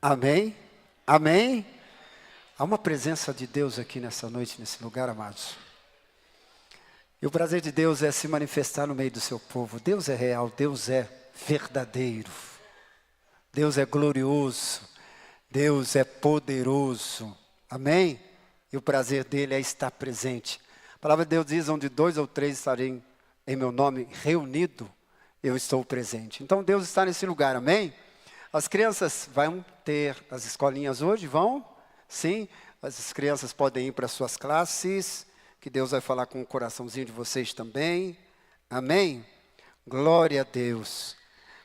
Amém? Amém? Há uma presença de Deus aqui nessa noite, nesse lugar, amados. E o prazer de Deus é se manifestar no meio do seu povo. Deus é real, Deus é verdadeiro. Deus é glorioso. Deus é poderoso. Amém? E o prazer dele é estar presente. A palavra de Deus diz, onde 2 ou 3 estarem em meu nome reunido, eu estou presente. Então Deus está nesse lugar, amém? As crianças vão ter as escolinhas hoje, vão? Sim, as crianças podem ir para suas classes, que Deus vai falar com o coraçãozinho de vocês também, amém? Glória a Deus.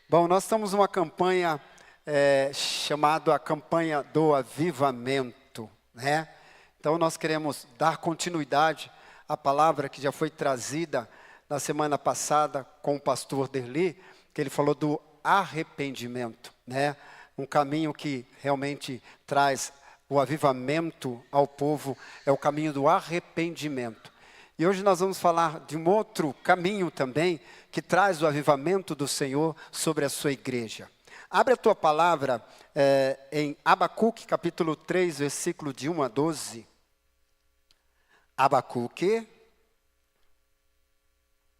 Bom, nós estamos numa campanha chamada a campanha do avivamento, né? Então nós queremos dar continuidade à palavra que já foi trazida na semana passada com o pastor Derli, que ele falou do arrependimento, né? Um caminho que realmente traz o avivamento ao povo, é o caminho do arrependimento. E hoje nós vamos falar de um outro caminho também, que traz o avivamento do Senhor sobre a sua igreja. Abre a tua palavra em Abacuque, capítulo 3, versículo de 1 a 12. Abacuque.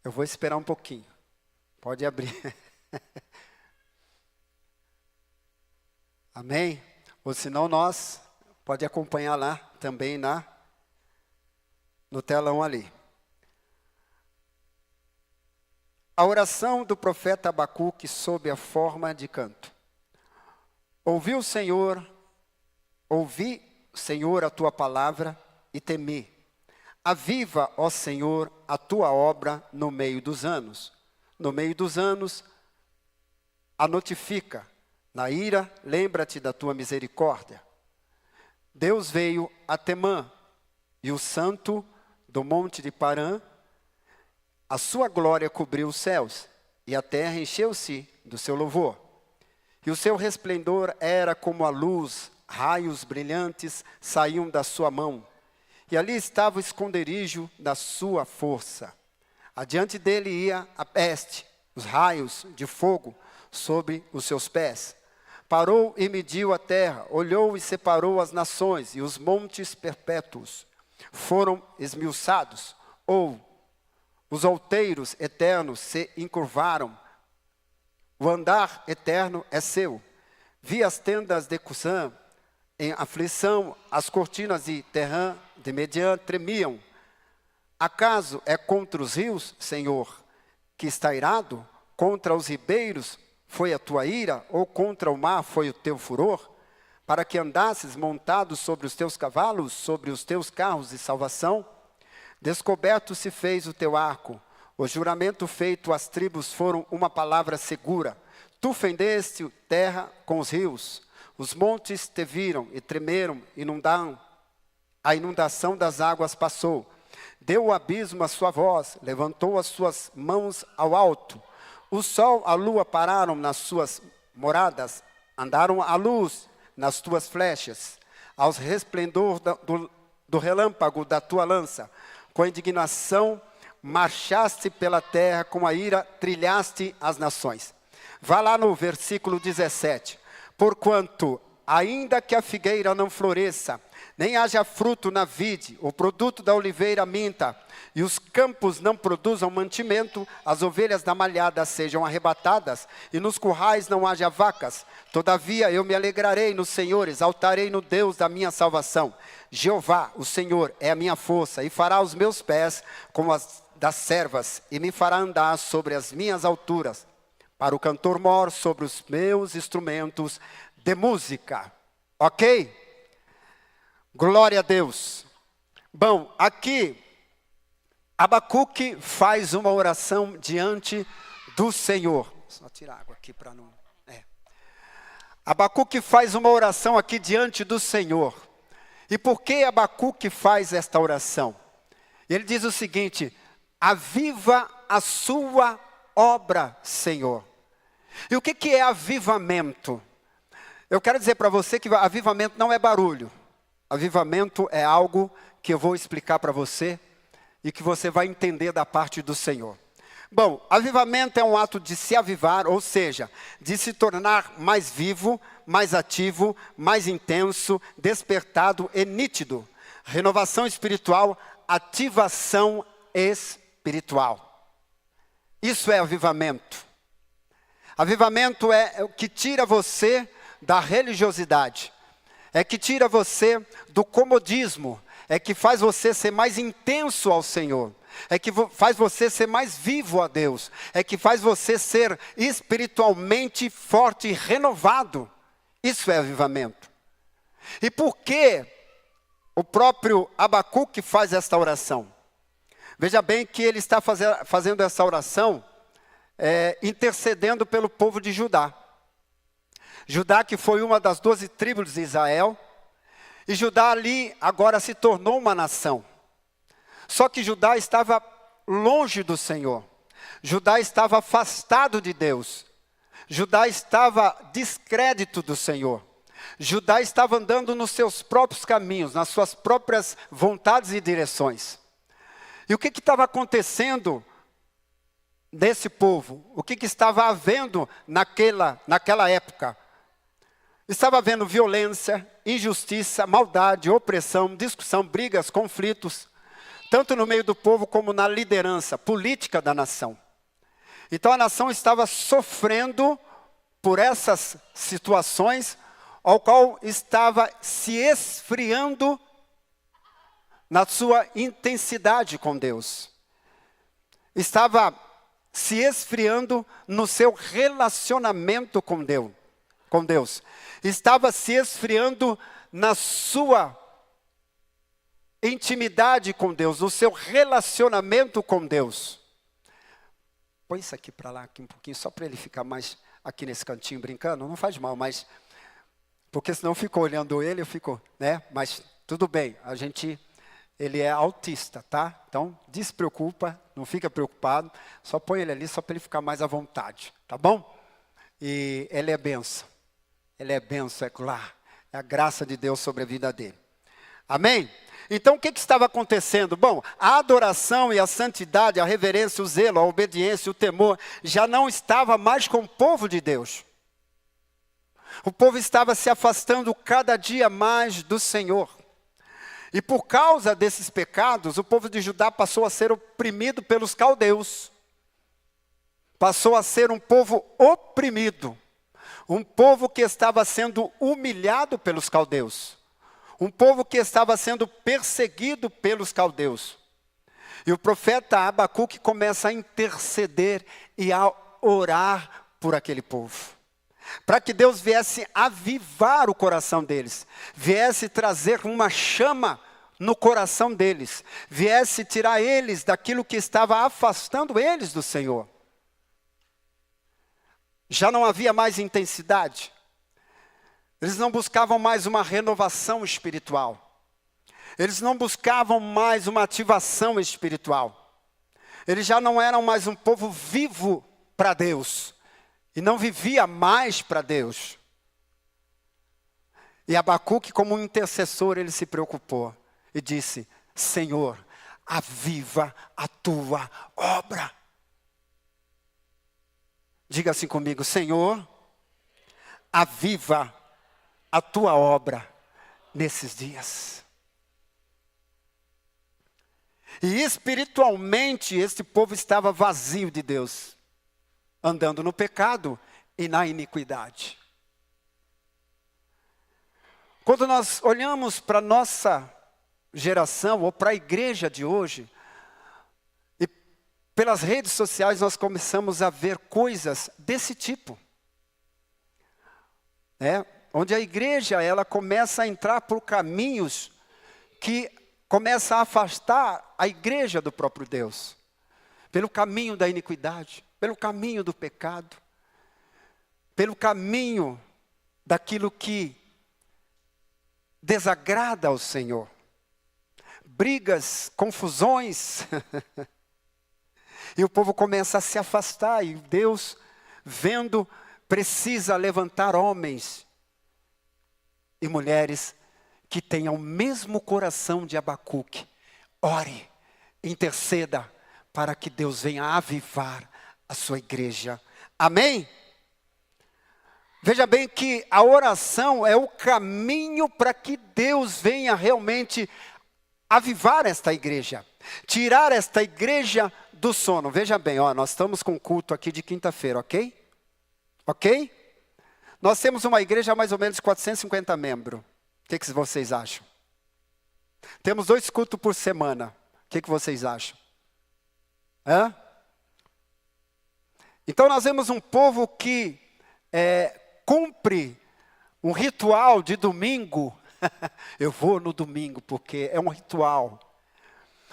Eu vou esperar um pouquinho. Pode abrir. Amém? Ou senão nós, pode acompanhar lá também no telão ali. A oração do profeta Abacuque sob a forma de canto. Ouvi, Senhor, a tua palavra e temi. Aviva, ó Senhor, a tua obra no meio dos anos. No meio dos anos, a notifica. Na ira, lembra-te da tua misericórdia. Deus veio a Temã, e o santo do monte de Parã, a sua glória cobriu os céus, e a terra encheu-se do seu louvor. E o seu resplendor era como a luz, raios brilhantes saíam da sua mão. E ali estava o esconderijo da sua força. Adiante dele ia a peste, os raios de fogo sobre os seus pés. Parou e mediu a terra, olhou e separou as nações, e os montes perpétuos foram esmiuçados, ou os outeiros eternos se encurvaram. O andar eterno é seu. Vi as tendas de Cusã em aflição, as cortinas de Terã, de Mediã, tremiam. Acaso é contra os rios, Senhor, que está irado? Contra os ribeiros foi a tua ira, ou contra o mar foi o teu furor? Para que andasses montado sobre os teus cavalos, sobre os teus carros de salvação? Descoberto se fez o teu arco, o juramento feito às tribos foram uma palavra segura. Tu fendeste terra com os rios, os montes te viram e tremeram, inundaram. A inundação das águas passou. Deu o abismo a sua voz, levantou as suas mãos ao alto. O sol, a lua pararam nas suas moradas, andaram à luz nas tuas flechas, ao resplendor do relâmpago da tua lança. Com indignação marchaste pela terra, com a ira trilhaste as nações. Vá lá no versículo 17. Porquanto, ainda que a figueira não floresça, nem haja fruto na vide, o produto da oliveira minta, e os campos não produzam mantimento, as ovelhas da malhada sejam arrebatadas, e nos currais não haja vacas. Todavia eu me alegrarei no Senhor, exaltarei no Deus da minha salvação. Jeová, o Senhor, é a minha força, e fará os meus pés como as das servas, e me fará andar sobre as minhas alturas. Para o cantor mor sobre os meus instrumentos de música. Ok? Glória a Deus. Bom, aqui, Abacuque faz uma oração diante do Senhor. Só tirar água aqui para não... Abacuque faz uma oração aqui diante do Senhor. E por que Abacuque faz esta oração? Ele diz o seguinte: aviva a sua obra, Senhor. E o que é avivamento? Eu quero dizer para você que avivamento não é barulho. Avivamento é algo que eu vou explicar para você e que você vai entender da parte do Senhor. Bom, avivamento é um ato de se avivar, ou seja, de se tornar mais vivo, mais ativo, mais intenso, despertado e nítido. Renovação espiritual, ativação espiritual. Isso é avivamento. Avivamento é o que tira você da religiosidade, é que tira você do comodismo, é que faz você ser mais intenso ao Senhor, é que faz você ser mais vivo a Deus, é que faz você ser espiritualmente forte e renovado. Isso é avivamento. E por que o próprio Abacuque faz esta oração? Veja bem que ele está fazendo essa oração intercedendo pelo povo de Judá. Judá, que foi uma das 12 tribos de Israel, e Judá ali agora se tornou uma nação. Só que Judá estava longe do Senhor. Judá estava afastado de Deus. Judá estava descrédito do Senhor. Judá estava andando nos seus próprios caminhos, nas suas próprias vontades e direções. E o que estava acontecendo desse povo? O que estava havendo naquela época? Estava havendo violência, injustiça, maldade, opressão, discussão, brigas, conflitos, tanto no meio do povo como na liderança política da nação. Então a nação estava sofrendo por essas situações, ao qual estava se esfriando na sua intensidade com Deus. Estava se esfriando no seu relacionamento com Deus. Estava se esfriando na sua intimidade com Deus, no seu relacionamento com Deus. Põe isso aqui para lá, aqui um pouquinho, só para ele ficar mais aqui nesse cantinho brincando. Não faz mal, mas porque senão eu fico olhando ele, eu fico, né? Mas tudo bem, ele é autista, tá? Então, despreocupa, não fica preocupado, só põe ele ali, só para ele ficar mais à vontade, tá bom? E ele é benção, é a graça de Deus sobre a vida dele. Amém? Então, o que estava acontecendo? Bom, a adoração e a santidade, a reverência, o zelo, a obediência, o temor, já não estava mais com o povo de Deus. O povo estava se afastando cada dia mais do Senhor. E por causa desses pecados, o povo de Judá passou a ser oprimido pelos caldeus. Passou a ser um povo oprimido. Um povo que estava sendo humilhado pelos caldeus. Um povo que estava sendo perseguido pelos caldeus. E o profeta Abacuque começa a interceder e a orar por aquele povo. Para que Deus viesse avivar o coração deles. Viesse trazer uma chama no coração deles. Viesse tirar eles daquilo que estava afastando eles do Senhor. Já não havia mais intensidade. Eles não buscavam mais uma renovação espiritual. Eles não buscavam mais uma ativação espiritual. Eles já não eram mais um povo vivo para Deus. E não vivia mais para Deus. E Abacuque, como um intercessor, ele se preocupou. E disse, Senhor, aviva a tua obra. Diga assim comigo, Senhor, aviva a tua obra nesses dias. E espiritualmente este povo estava vazio de Deus, andando no pecado e na iniquidade. Quando nós olhamos para a nossa geração, ou para a igreja de hoje, e pelas redes sociais nós começamos a ver coisas desse tipo. Onde a igreja ela começa a entrar por caminhos que começa a afastar a igreja do próprio Deus. Pelo caminho da iniquidade, pelo caminho do pecado, pelo caminho daquilo que desagrada ao Senhor. Brigas, confusões. E o povo começa a se afastar, e Deus, vendo, precisa levantar homens e mulheres que tenham o mesmo coração de Abacuque. Ore, interceda, para que Deus venha avivar a sua igreja. Amém? Veja bem que a oração é o caminho para que Deus venha realmente avivar esta igreja, tirar esta igreja do sono. Veja bem, nós estamos com culto aqui de quinta-feira, ok? Ok? Nós temos uma igreja mais ou menos de 450 membros. O que vocês acham? Temos 2 cultos por semana. O que vocês acham? Então nós vemos um povo que cumpre um ritual de domingo. Eu vou no domingo porque é um ritual.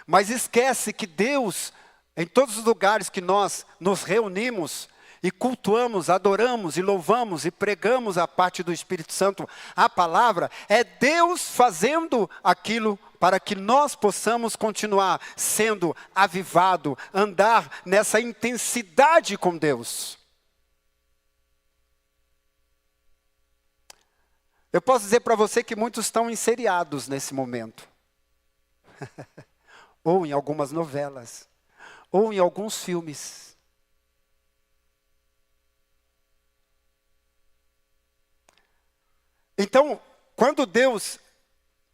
Mas esquece que Deus, em todos os lugares que nós nos reunimos e cultuamos, adoramos e louvamos e pregamos a parte do Espírito Santo, a palavra, é Deus fazendo aquilo para que nós possamos continuar sendo avivado, andar nessa intensidade com Deus. Eu posso dizer para você que muitos estão enseriados nesse momento. Ou em algumas novelas, ou em alguns filmes. Então, quando Deus,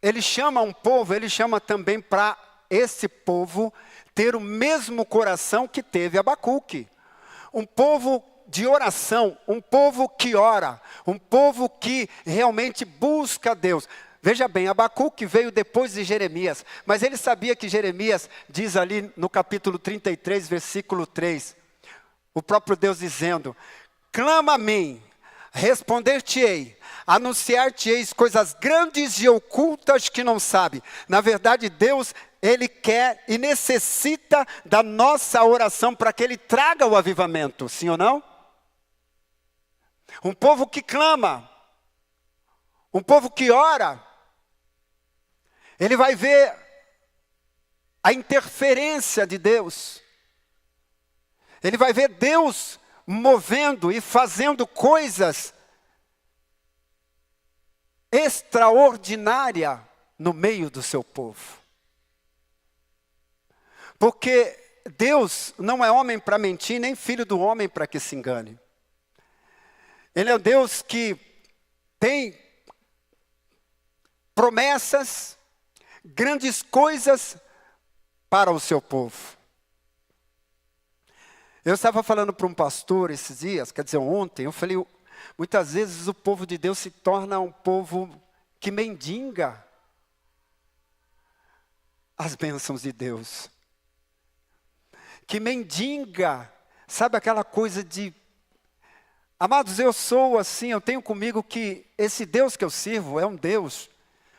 Ele chama um povo, Ele chama também para esse povo ter o mesmo coração que teve Abacuque. Um povo de oração, um povo que ora, um povo que realmente busca Deus. Veja bem, Abacuque veio depois de Jeremias, mas ele sabia que Jeremias diz ali no capítulo 33, versículo 3, o próprio Deus dizendo: clama a mim, responder-te-ei, anunciar-te-eis coisas grandes e ocultas que não sabe. Na verdade, Deus, Ele quer e necessita da nossa oração para que Ele traga o avivamento, sim ou não? Um povo que clama, um povo que ora, ele vai ver a interferência de Deus. Ele vai ver Deus movendo e fazendo coisas extraordinárias no meio do seu povo. Porque Deus não é homem para mentir, nem filho do homem para que se engane. Ele é um Deus que tem promessas, grandes coisas para o seu povo. Eu estava falando para um pastor esses dias, quer dizer, ontem, eu falei, muitas vezes o povo de Deus se torna um povo que mendiga as bênçãos de Deus. Que mendiga, sabe aquela coisa de... Amados, eu sou assim, eu tenho comigo que esse Deus que eu sirvo é um Deus,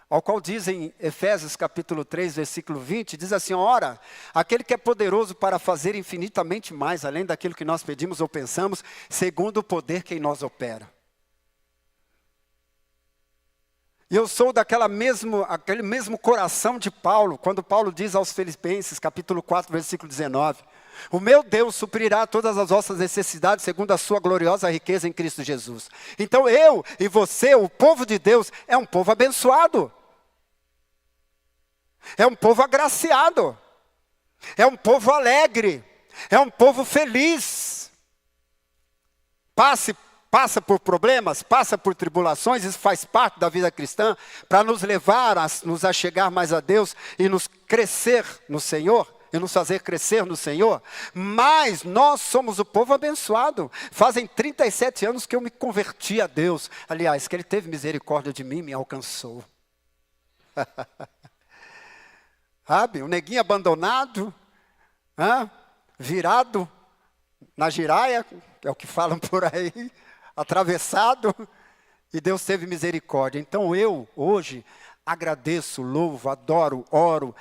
ao qual diz em Efésios capítulo 3, versículo 20, diz assim: ora, aquele que é poderoso para fazer infinitamente mais, além daquilo que nós pedimos ou pensamos, segundo o poder que em nós opera. E eu sou aquele mesmo coração de Paulo, quando Paulo diz aos Filipenses, capítulo 4, versículo 19, o meu Deus suprirá todas as vossas necessidades, segundo a sua gloriosa riqueza em Cristo Jesus. Então eu e você, o povo de Deus, é um povo abençoado. É um povo agraciado. É um povo alegre. É um povo feliz. Passa por problemas, passa por tribulações, isso faz parte da vida cristã, para nos levar a nos achegar mais a Deus e nos crescer no Senhor, e nos fazer crescer no Senhor. Mas nós somos o povo abençoado. Fazem 37 anos que eu me converti a Deus. Aliás, que Ele teve misericórdia de mim e me alcançou. Sabe, um neguinho abandonado, virado na giraia, é o que falam por aí, atravessado, e Deus teve misericórdia. Então eu, hoje, agradeço, louvo, adoro, oro,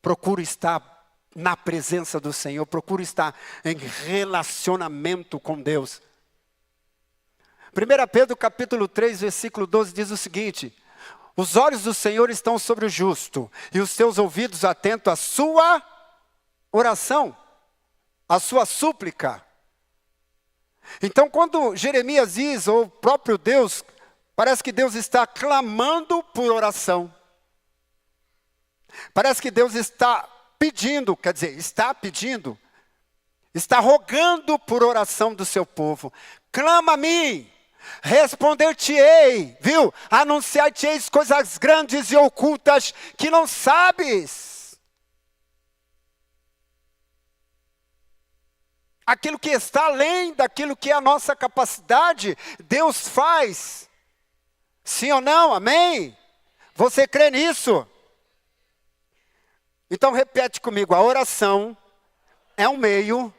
procuro estar na presença do Senhor, procuro estar em relacionamento com Deus. 1 Pedro capítulo 3, versículo 12 diz o seguinte: os olhos do Senhor estão sobre o justo, e os seus ouvidos atentos à sua oração, à sua súplica. Então, quando Jeremias diz, ou o próprio Deus, parece que Deus está clamando por oração. Parece que Deus está pedindo, quer dizer, está pedindo está rogando por oração do seu povo. Clama a mim, responder-te-ei, viu? Anunciar-te-ei coisas grandes e ocultas que não sabes. Aquilo que está além daquilo que é a nossa capacidade, Deus faz. Sim ou não? Amém? Você crê nisso? Então repete comigo, a oração é um meio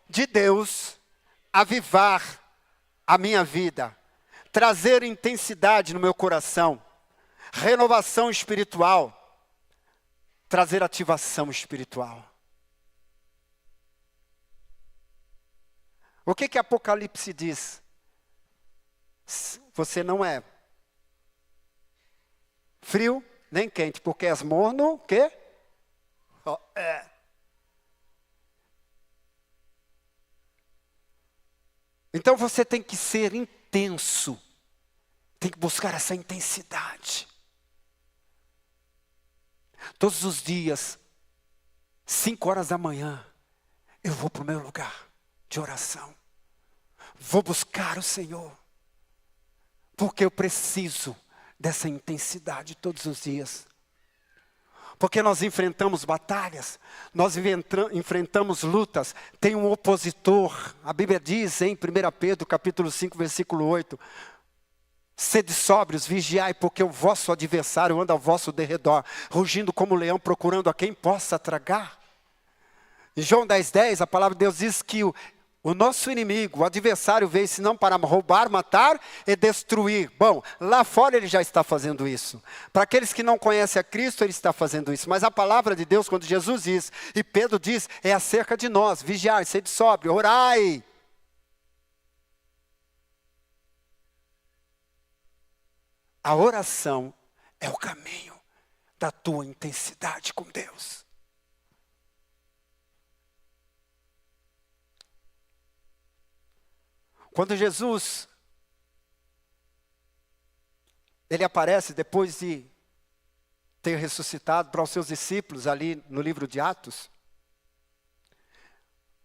de Deus avivar a minha vida, trazer intensidade no meu coração, renovação espiritual, trazer ativação espiritual. O que Apocalipse diz? Você não é frio nem quente, porque és morno, o quê? Então você tem que ser intenso, tem que buscar essa intensidade. Todos os dias, 5 horas da manhã, eu vou para o meu lugar de oração. Vou buscar o Senhor, porque eu preciso dessa intensidade todos os dias. Porque nós enfrentamos batalhas, nós enfrentamos lutas, tem um opositor. A Bíblia diz em 1 Pedro capítulo 5, versículo 8, sede sóbrios, vigiai, porque o vosso adversário anda ao vosso derredor, rugindo como leão, procurando a quem possa tragar. Em João 10:10, a palavra de Deus diz que o nosso inimigo, o adversário, veio senão para roubar, matar e destruir. Bom, lá fora ele já está fazendo isso. Para aqueles que não conhecem a Cristo, ele está fazendo isso. Mas a palavra de Deus, quando Jesus diz, e Pedro diz, é acerca de nós. Vigiai, sede sóbrio, orai. A oração é o caminho da tua intensidade com Deus. Quando Jesus, ele aparece depois de ter ressuscitado para os seus discípulos ali no livro de Atos,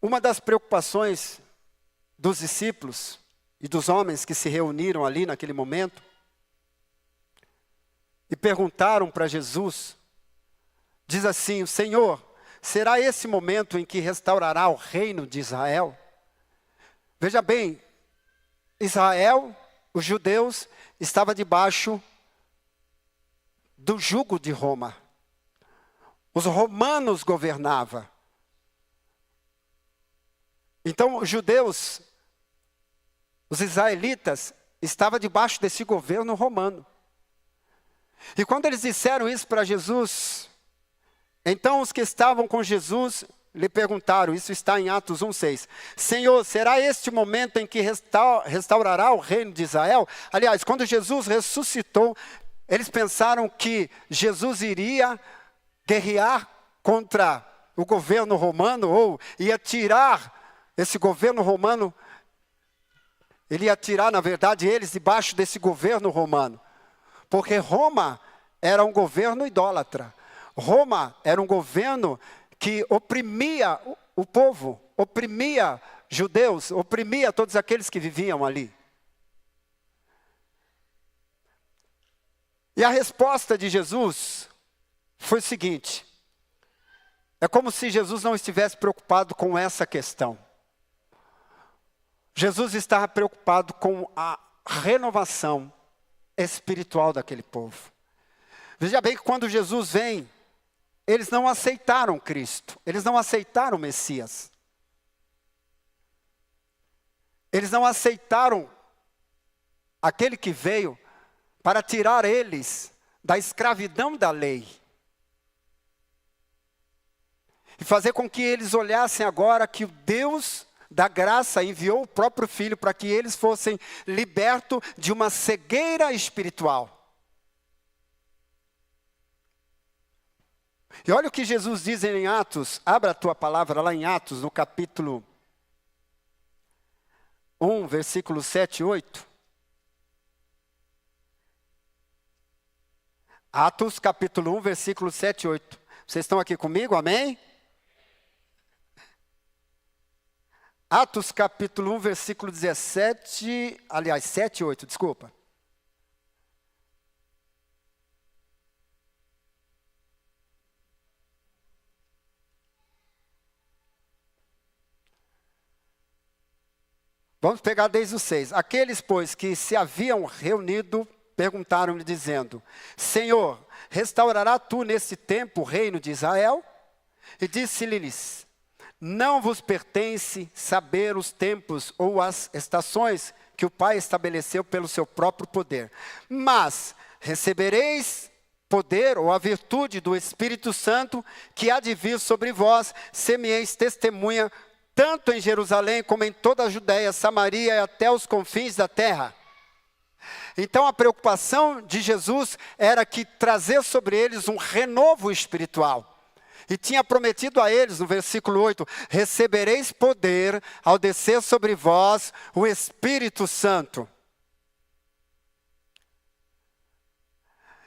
uma das preocupações dos discípulos e dos homens que se reuniram ali naquele momento e perguntaram para Jesus, diz assim, Senhor, será esse momento em que restaurará o reino de Israel? Veja bem, Israel, os judeus, estava debaixo do jugo de Roma. Os romanos governavam. Então, os judeus, os israelitas, estavam debaixo desse governo romano. E quando eles disseram isso para Jesus, então os que estavam com Jesus lhe perguntaram, isso está em Atos 1:6. Senhor, será este o momento em que restaurará o reino de Israel? Aliás, quando Jesus ressuscitou, eles pensaram que Jesus iria guerrear contra o governo romano, ou ia tirar esse governo romano, ele ia tirar, na verdade, eles debaixo desse governo romano. Porque Roma era um governo idólatra. Roma era um governo que oprimia o povo, oprimia judeus, oprimia todos aqueles que viviam ali. E a resposta de Jesus foi o seguinte, é como se Jesus não estivesse preocupado com essa questão. Jesus estava preocupado com a renovação espiritual daquele povo. Veja bem que quando Jesus vem, eles não aceitaram Cristo, eles não aceitaram o Messias. Eles não aceitaram aquele que veio para tirar eles da escravidão da lei. E fazer com que eles olhassem agora que o Deus da graça enviou o próprio Filho para que eles fossem libertos de uma cegueira espiritual. E olha o que Jesus diz em Atos, abra a tua palavra lá em Atos, no capítulo 1, versículo 7 e 8. Atos, capítulo 1, versículo 7 e 8. Vocês estão aqui comigo, amém? Atos capítulo 1, versículo 17, aliás, 7 e 8, desculpa. Vamos pegar desde o 6. Aqueles, pois, que se haviam reunido, perguntaram-lhe, dizendo: Senhor, restaurará tu nesse tempo o reino de Israel? E disse-lhes: Não vos pertence saber os tempos ou as estações que o Pai estabeleceu pelo seu próprio poder. Mas recebereis poder ou a virtude do Espírito Santo, que há de vir sobre vós, semeis testemunha, tanto em Jerusalém como em toda a Judéia, Samaria e até os confins da terra. Então a preocupação de Jesus era que trazer sobre eles um renovo espiritual. E tinha prometido a eles, no versículo 8, recebereis poder ao descer sobre vós o Espírito Santo.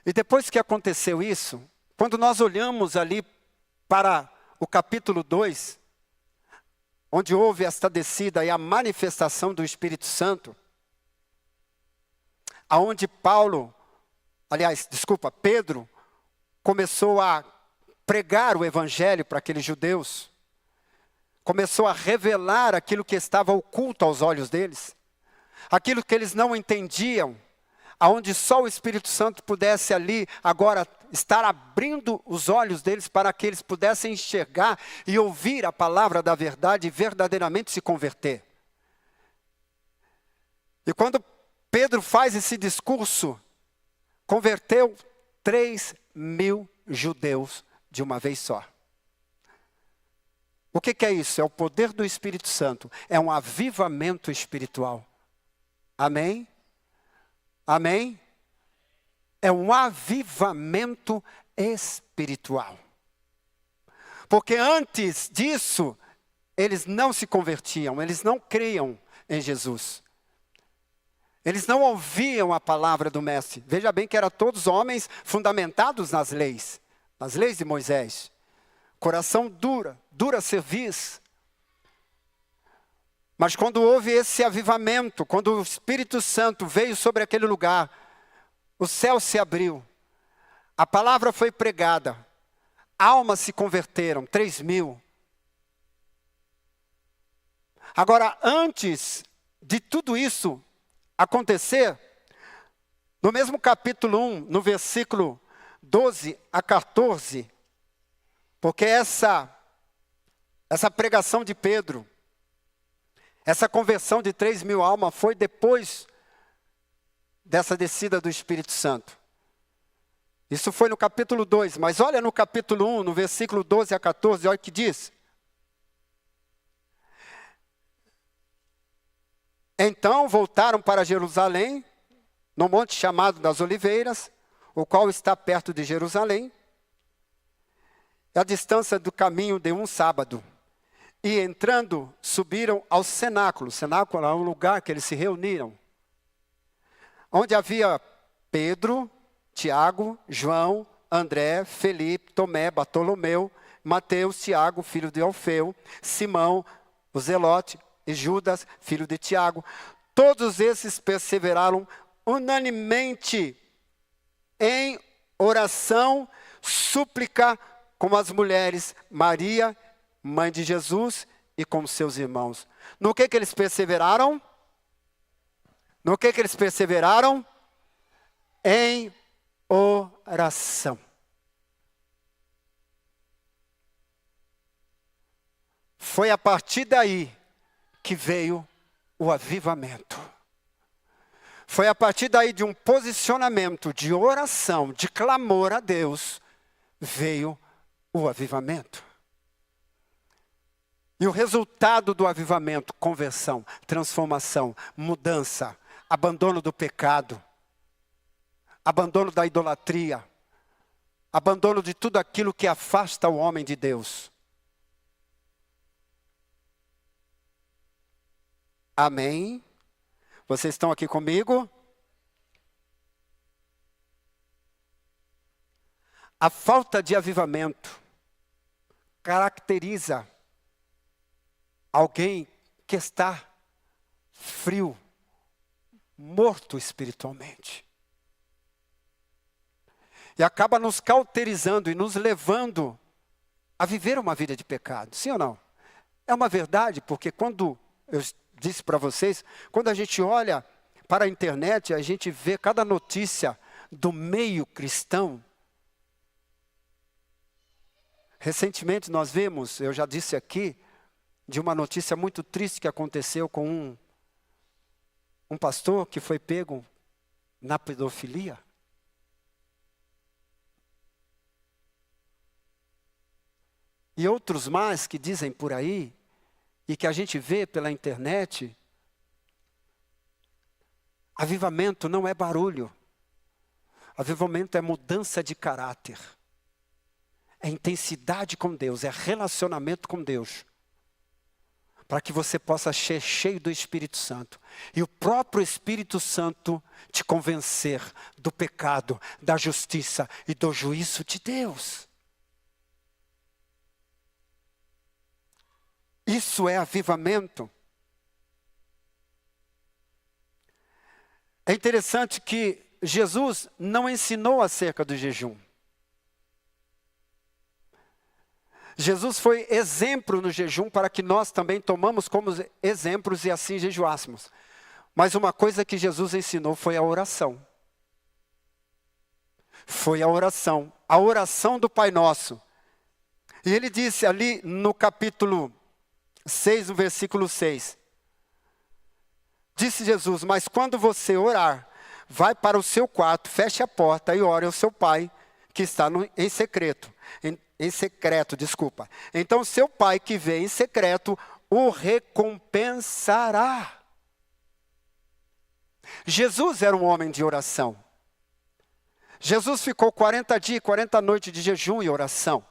E depois que aconteceu isso, quando nós olhamos ali para o capítulo 2, onde houve esta descida e a manifestação do Espírito Santo, aonde Pedro começou a pregar o evangelho para aqueles judeus, começou a revelar aquilo que estava oculto aos olhos deles, aquilo que eles não entendiam, aonde só o Espírito Santo pudesse ali agora estar abrindo os olhos deles para que eles pudessem enxergar e ouvir a palavra da verdade e verdadeiramente se converter. E quando Pedro faz esse discurso, converteu 3.000 judeus de uma vez só. O que é isso? É o poder do Espírito Santo. É um avivamento espiritual. Amém? Amém? É um avivamento espiritual. Porque antes disso, eles não se convertiam, eles não criam em Jesus. Eles não ouviam a palavra do Mestre. Veja bem que eram todos homens fundamentados nas leis de Moisés. Coração dura cerviz. Mas quando houve esse avivamento, quando o Espírito Santo veio sobre aquele lugar, o céu se abriu, a palavra foi pregada, almas se converteram, 3.000. Agora, antes de tudo isso acontecer, no mesmo capítulo 1, no versículo 12 a 14, porque essa pregação de Pedro, essa conversão de 3.000 almas foi depois dessa descida do Espírito Santo. Isso foi no capítulo 2, mas olha no capítulo 1, no versículo 12 a 14, olha o que diz. Então voltaram para Jerusalém, no monte chamado das Oliveiras, o qual está perto de Jerusalém, a distância do caminho de um sábado. E entrando, subiram ao cenáculo. O cenáculo era um lugar que eles se reuniram, onde havia Pedro, Tiago, João, André, Felipe, Tomé, Bartolomeu, Mateus, Tiago, filho de Alfeu, Simão, o Zelote, e Judas, filho de Tiago. Todos esses perseveraram unanimemente em oração, súplica com as mulheres, Maria, mãe de Jesus, e com seus irmãos. No que eles perseveraram? No que eles perseveraram? Em oração. Foi a partir daí que veio o avivamento. Foi a partir daí de um posicionamento de oração, de clamor a Deus, veio o avivamento. E o resultado do avivamento, conversão, transformação, mudança, abandono do pecado, abandono da idolatria, abandono de tudo aquilo que afasta o homem de Deus. Amém? Vocês estão aqui comigo? A falta de avivamento caracteriza alguém porque está frio, morto espiritualmente. E acaba nos cauterizando e nos levando a viver uma vida de pecado. Sim ou não? É uma verdade, porque quando, eu disse para vocês, quando a gente olha para a internet, a gente vê cada notícia do meio cristão. Recentemente nós vimos, eu já disse aqui, de uma notícia muito triste que aconteceu com um pastor que foi pego na pedofilia. E outros mais que dizem por aí, e que a gente vê pela internet. Avivamento não é barulho. Avivamento é mudança de caráter. É intensidade com Deus, é relacionamento com Deus. Para que você possa ser cheio do Espírito Santo. E o próprio Espírito Santo te convencer do pecado, da justiça e do juízo de Deus. Isso é avivamento. É interessante que Jesus não ensinou acerca do jejum. Jesus foi exemplo no jejum para que nós também tomamos como exemplos e assim jejuássemos. Mas uma coisa que Jesus ensinou foi a oração. Foi a oração do Pai Nosso. E ele disse ali no capítulo 6, no versículo 6. Disse Jesus, mas quando você orar, vai para o seu quarto, feche a porta e ore ao seu Pai, que está em secreto. Então seu Pai que vê em secreto, o recompensará. Jesus era um homem de oração. Jesus ficou 40 dias e 40 noites de jejum e oração.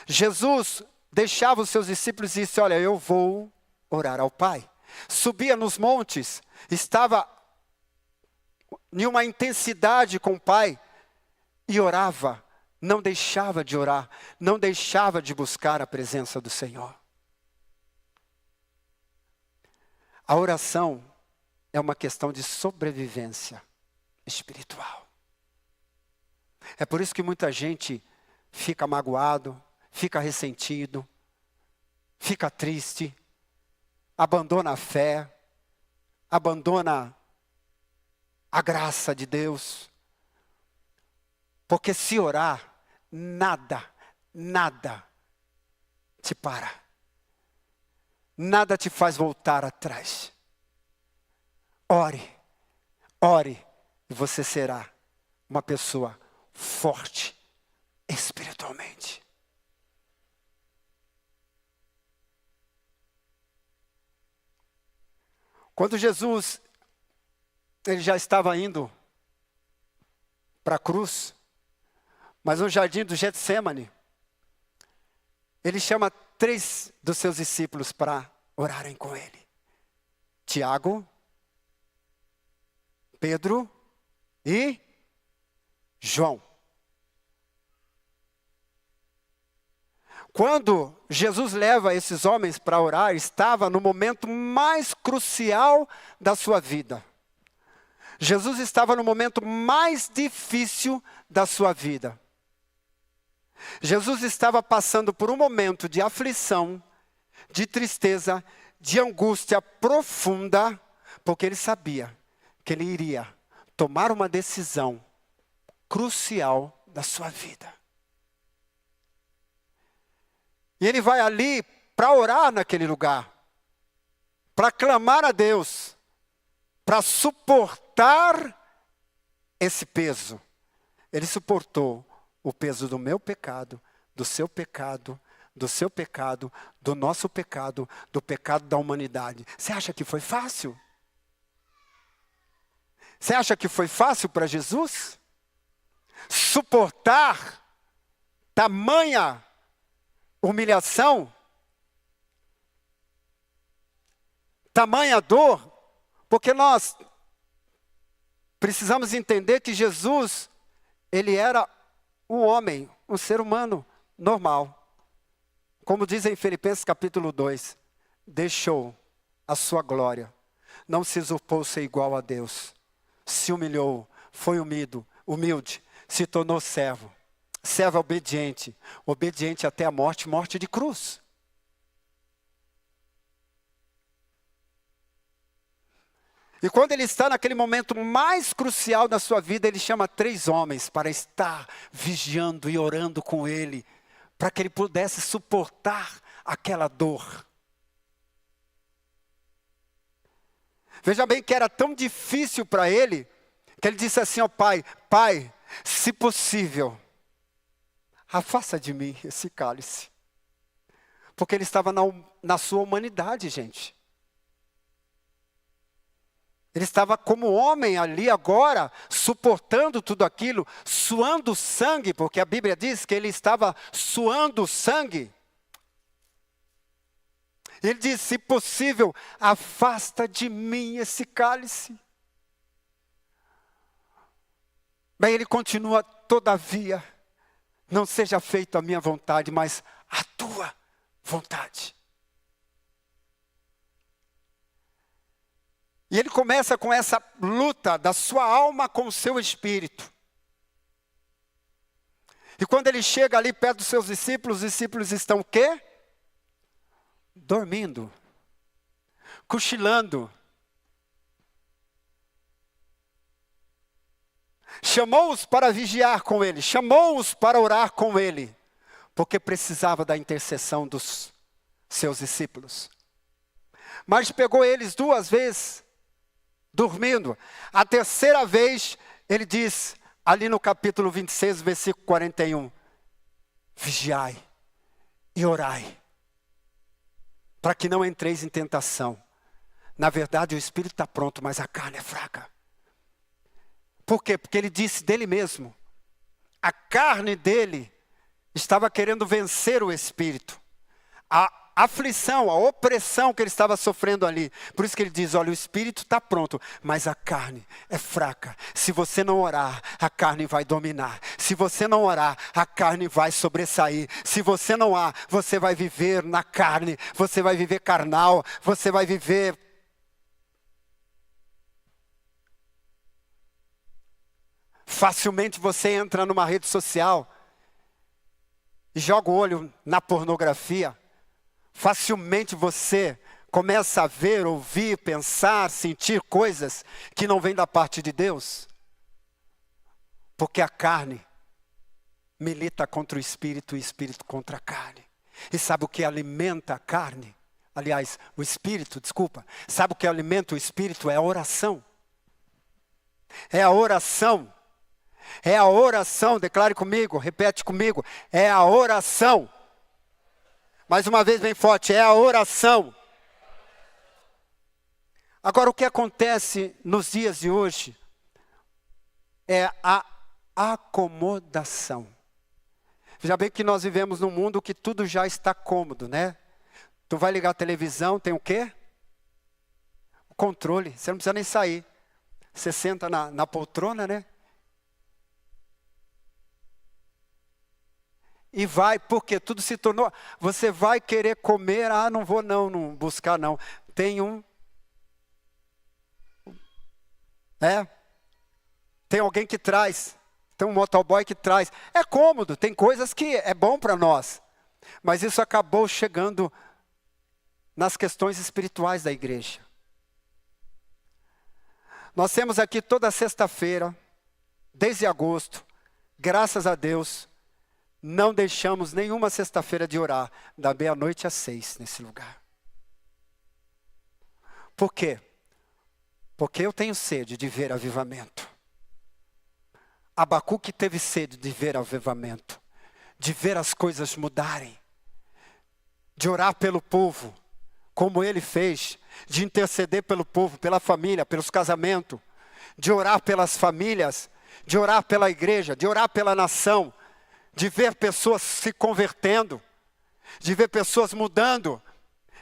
Jesus deixava os seus discípulos e disse, olha, eu vou orar ao Pai. Subia nos montes, estava em uma intensidade com o Pai e orava. Não deixava de orar, não deixava de buscar a presença do Senhor. A oração é uma questão de sobrevivência espiritual. É por isso que muita gente fica magoado, fica ressentido, fica triste, abandona a fé, abandona a graça de Deus. Porque se orar, nada te para. Nada te faz voltar atrás. Ore e você será uma pessoa forte espiritualmente. Quando Jesus ele já estava indo para a cruz, mas no jardim do Getsêmani, ele chama 3 dos seus discípulos para orarem com ele. Tiago, Pedro e João. Quando Jesus leva esses homens para orar, estava no momento mais crucial da sua vida. Jesus estava no momento mais difícil da sua vida. Jesus estava passando por um momento de aflição, de tristeza, de angústia profunda, porque ele sabia que ele iria tomar uma decisão crucial da sua vida. E ele vai ali para orar naquele lugar, para clamar a Deus, para suportar esse peso. Ele suportou o peso do meu pecado, do seu pecado, do seu pecado, do nosso pecado, do pecado da humanidade. Você acha que foi fácil? Você acha que foi fácil para Jesus? Suportar tamanha humilhação? Tamanha dor? Porque nós precisamos entender que Jesus, ele era um homem, um ser humano normal. Como diz em Filipenses capítulo 2, deixou a sua glória. Não se usurpou ser igual a Deus. Se humilhou, foi humilde, se tornou servo. Servo obediente, obediente até a morte, morte de cruz. E quando ele está naquele momento mais crucial da sua vida, ele chama 3 homens para estar vigiando e orando com ele, para que ele pudesse suportar aquela dor. Veja bem que era tão difícil para ele, que ele disse assim ao pai: Pai, se possível, afasta de mim esse cálice. Porque ele estava na sua humanidade, gente. Ele estava como homem ali agora, suportando tudo aquilo, suando sangue, porque a Bíblia diz que ele estava suando sangue. Ele diz: se possível, afasta de mim esse cálice. Bem, ele continua: todavia, não seja feita a minha vontade, mas a tua vontade. E ele começa com essa luta da sua alma com o seu espírito. E quando ele chega ali perto dos seus discípulos, os discípulos estão o quê? Dormindo, cochilando. Chamou-os para vigiar com ele, chamou-os para orar com ele, porque precisava da intercessão dos seus discípulos. Mas pegou eles 2 vezes, dormindo. A terceira vez, ele diz, ali no capítulo 26, versículo 41, vigiai e orai, para que não entreis em tentação. Na verdade, o espírito está pronto, mas a carne é fraca. Por quê? Porque ele disse dele mesmo. A carne dele estava querendo vencer o espírito. A aflição, a opressão que ele estava sofrendo ali. Por isso que ele diz, olha, o espírito está pronto, mas a carne é fraca. Se você não orar, a carne vai dominar. Se você não orar, a carne vai sobressair. Se você não orar, você vai viver na carne. Você vai viver carnal. Você vai viver... Facilmente você entra numa rede social e joga o olho na pornografia. Facilmente você começa a ver, ouvir, pensar, sentir coisas que não vêm da parte de Deus. Porque a carne milita contra o espírito e o espírito contra a carne. E sabe o que alimenta a carne? Aliás, o espírito, desculpa. Sabe o que alimenta o espírito? É a oração. É a oração. É a oração, declare comigo, repete comigo. É a oração. Mais uma vez bem forte, é a oração. Agora o que acontece nos dias de hoje é a acomodação. Veja bem que nós vivemos num mundo que tudo já está cômodo, né? Tu vai ligar a televisão, tem o quê? O controle, você não precisa nem sair. Você senta na poltrona, né? E vai, porque tudo se tornou... Você vai querer comer, não vou não buscar não. Tem tem alguém que traz, tem um motoboy que traz. É cômodo, tem coisas que é bom para nós. Mas isso acabou chegando nas questões espirituais da igreja. Nós temos aqui toda sexta-feira, desde agosto, graças a Deus, não deixamos nenhuma sexta-feira de orar, da meia-noite às 6 nesse lugar. Por quê? Porque eu tenho sede de ver avivamento. Abacuque teve sede de ver avivamento, de ver as coisas mudarem, de orar pelo povo, como ele fez, de interceder pelo povo, pela família, pelos casamentos, de orar pelas famílias, de orar pela igreja, de orar pela nação, de ver pessoas se convertendo, de ver pessoas mudando.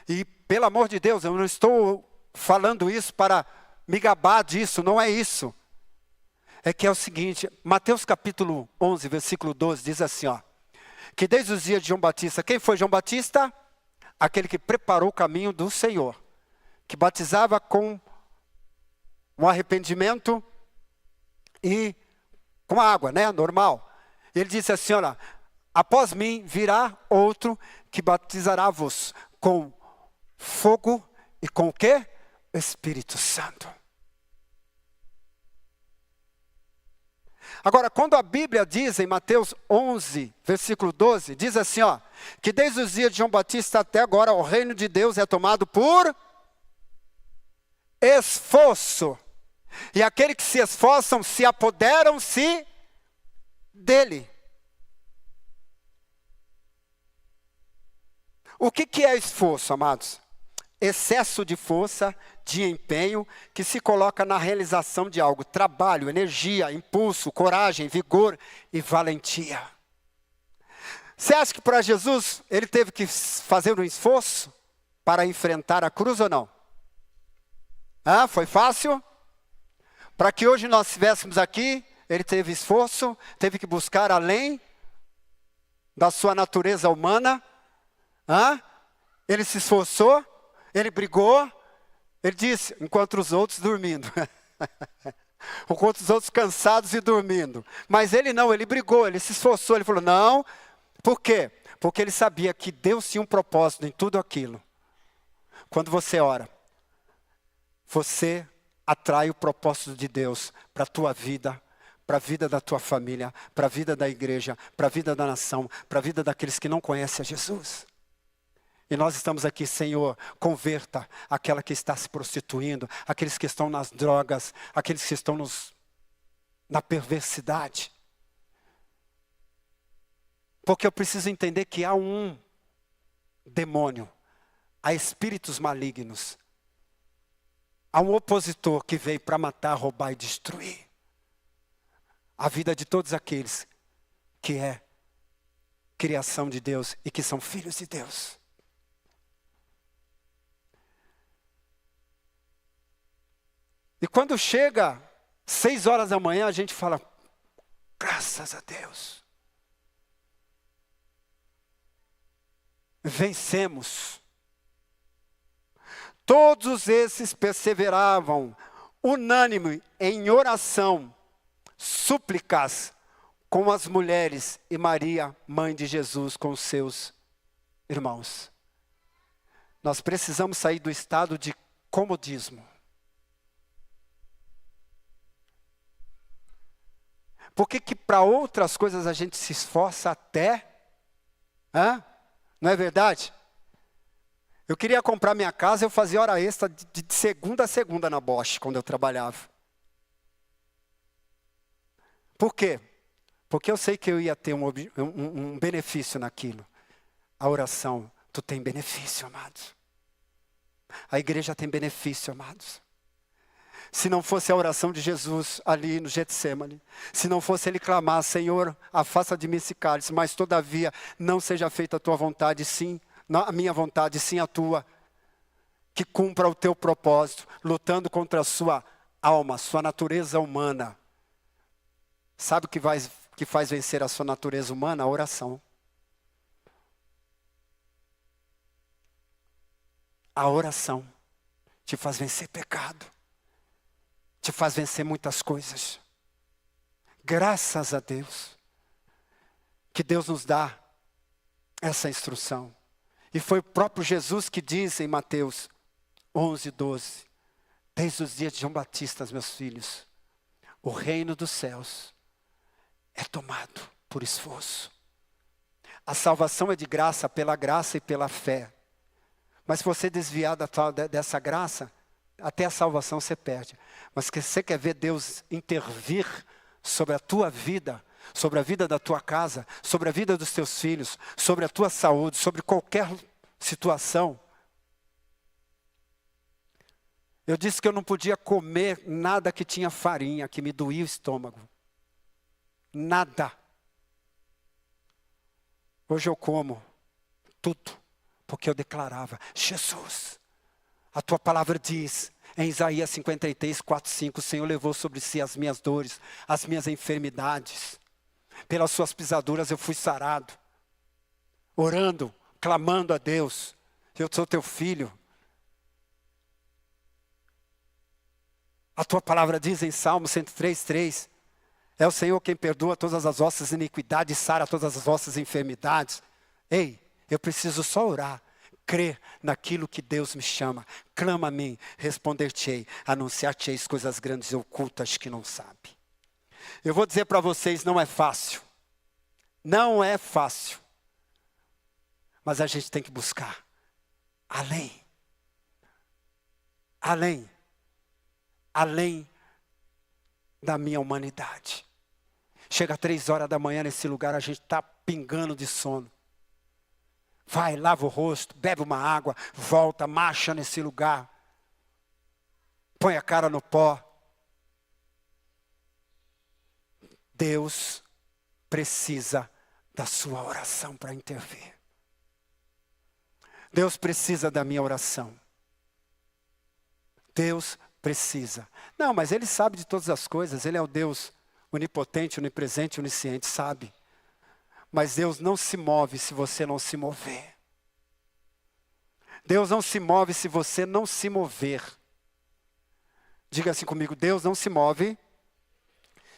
E, pelo amor de Deus, eu não estou falando isso para me gabar disso, não é isso. É que é o seguinte, Mateus capítulo 11, versículo 12, diz assim, que desde os dias de João Batista, quem foi João Batista? Aquele que preparou o caminho do Senhor. que batizava com um arrependimento e com água, né? Normal. Ele disse assim, olha, após mim virá outro que batizará-vos com fogo e com o quê? Espírito Santo. Agora, quando a Bíblia diz em Mateus 11, versículo 12, diz assim, ó, que desde os dias de João Batista até agora o reino de Deus é tomado por esforço. E aqueles que se esforçam se apoderam-se dele. O que é esforço, amados? Excesso de força, de empenho, que se coloca na realização de algo. Trabalho, energia, impulso, coragem, vigor e valentia. Você acha que para Jesus, ele teve que fazer um esforço para enfrentar a cruz ou não? Foi fácil? Para que hoje nós estivéssemos aqui, ele teve esforço, teve que buscar além da sua natureza humana. Ele se esforçou, ele brigou, ele disse, enquanto os outros dormindo. Enquanto os outros cansados e dormindo. Mas ele não, ele brigou, ele se esforçou, ele falou, não. Por quê? Porque ele sabia que Deus tinha um propósito em tudo aquilo. Quando você ora, você atrai o propósito de Deus para a tua vida, para a vida da tua família, para a vida da igreja, para a vida da nação, para a vida daqueles que não conhecem a Jesus. E nós estamos aqui, Senhor, converta aquela que está se prostituindo, aqueles que estão nas drogas, aqueles que estão na perversidade. Porque eu preciso entender que há um demônio, há espíritos malignos, há um opositor que veio para matar, roubar e destruir a vida de todos aqueles que é criação de Deus e que são filhos de Deus. E quando chega 6 horas da manhã, a gente fala, graças a Deus. Vencemos. Todos esses perseveravam, unânime em oração, súplicas com as mulheres e Maria, mãe de Jesus, com os seus irmãos. Nós precisamos sair do estado de comodismo. Por que para outras coisas a gente se esforça até? Não é verdade? Eu queria comprar minha casa, eu fazia hora extra de segunda a segunda na Bosch, quando eu trabalhava. Por quê? Porque eu sei que eu ia ter um benefício naquilo. A oração, tu tem benefício, amados. A igreja tem benefício, amados. Se não fosse a oração de Jesus ali no Getsêmani, se não fosse ele clamar, Senhor, afasta de mim esse cálice, mas todavia não seja feita a tua vontade, sim, a minha vontade, sim a tua, que cumpra o teu propósito, lutando contra a sua alma, sua natureza humana. Sabe o que faz vencer a sua natureza humana? A oração. A oração te faz vencer pecado. Te faz vencer muitas coisas. Graças a Deus. Que Deus nos dá essa instrução. E foi o próprio Jesus que diz em Mateus 11, 12. Desde os dias de João Batista, meus filhos, o reino dos céus é tomado por esforço. A salvação é de graça, pela graça e pela fé. Mas se você desviar dessa graça, até a salvação você perde. Mas se você quer ver Deus intervir sobre a tua vida, sobre a vida da tua casa, sobre a vida dos teus filhos, sobre a tua saúde, sobre qualquer situação. Eu disse que eu não podia comer nada que tinha farinha, que me doía o estômago. Nada. Hoje eu como tudo, porque eu declarava, Jesus, a tua palavra diz, em Isaías 53, 4, 5, o Senhor levou sobre si as minhas dores, as minhas enfermidades. Pelas suas pisaduras eu fui sarado. Orando, clamando a Deus. Eu sou teu filho. A tua palavra diz em Salmo 103:3, é o Senhor quem perdoa todas as vossas iniquidades e sara todas as vossas enfermidades. Ei, eu preciso só orar, crer naquilo que Deus me chama. Clama a mim, responder-te-ei, anunciar-te-ei coisas grandes e ocultas que não sabe. Eu vou dizer para vocês, não é fácil. Não é fácil. Mas a gente tem que buscar além. Além. Além da minha humanidade. Chega 3 horas da manhã nesse lugar, a gente está pingando de sono. Vai, lava o rosto, bebe uma água, volta, marcha nesse lugar. Põe a cara no pó. Deus precisa da sua oração para intervir. Deus precisa da minha oração. Deus precisa. Não, mas Ele sabe de todas as coisas. Ele é o Deus onipotente, onipresente, onisciente, sabe. Mas Deus não se move se você não se mover. Deus não se move se você não se mover. Diga assim comigo, Deus não se move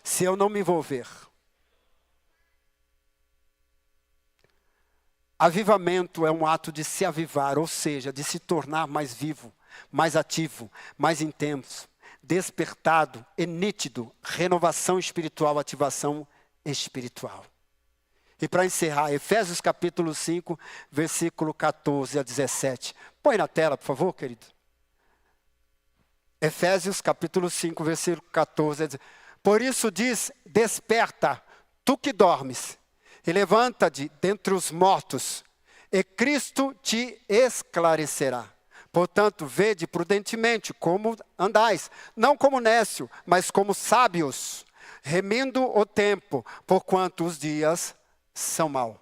se eu não me envolver. Avivamento é um ato de se avivar, ou seja, de se tornar mais vivo, mais ativo, mais intenso, despertado e nítido, renovação espiritual, ativação espiritual. E para encerrar, Efésios capítulo 5, versículo 14 a 17. Põe na tela, por favor, querido. Efésios capítulo 5, versículo 14 a 17. Por isso diz, desperta, tu que dormes, e levanta-te dentre os mortos, e Cristo te esclarecerá. Portanto, vede prudentemente como andais, não como nécio, mas como sábios, remindo o tempo, porquanto os dias são maus.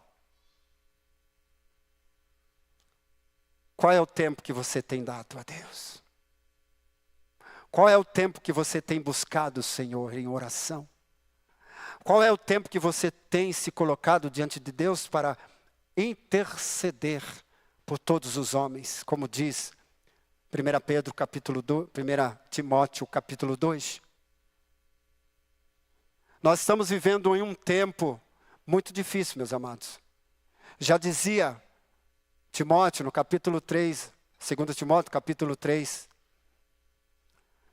Qual é o tempo que você tem dado a Deus? Qual é o tempo que você tem buscado o Senhor em oração? Qual é o tempo que você tem se colocado diante de Deus para interceder por todos os homens? Como diz 1 Pedro capítulo 2, 1 Timóteo capítulo 2. Nós estamos vivendo em um tempo muito difícil, meus amados. Já dizia Timóteo no capítulo 3, 2 Timóteo capítulo 3,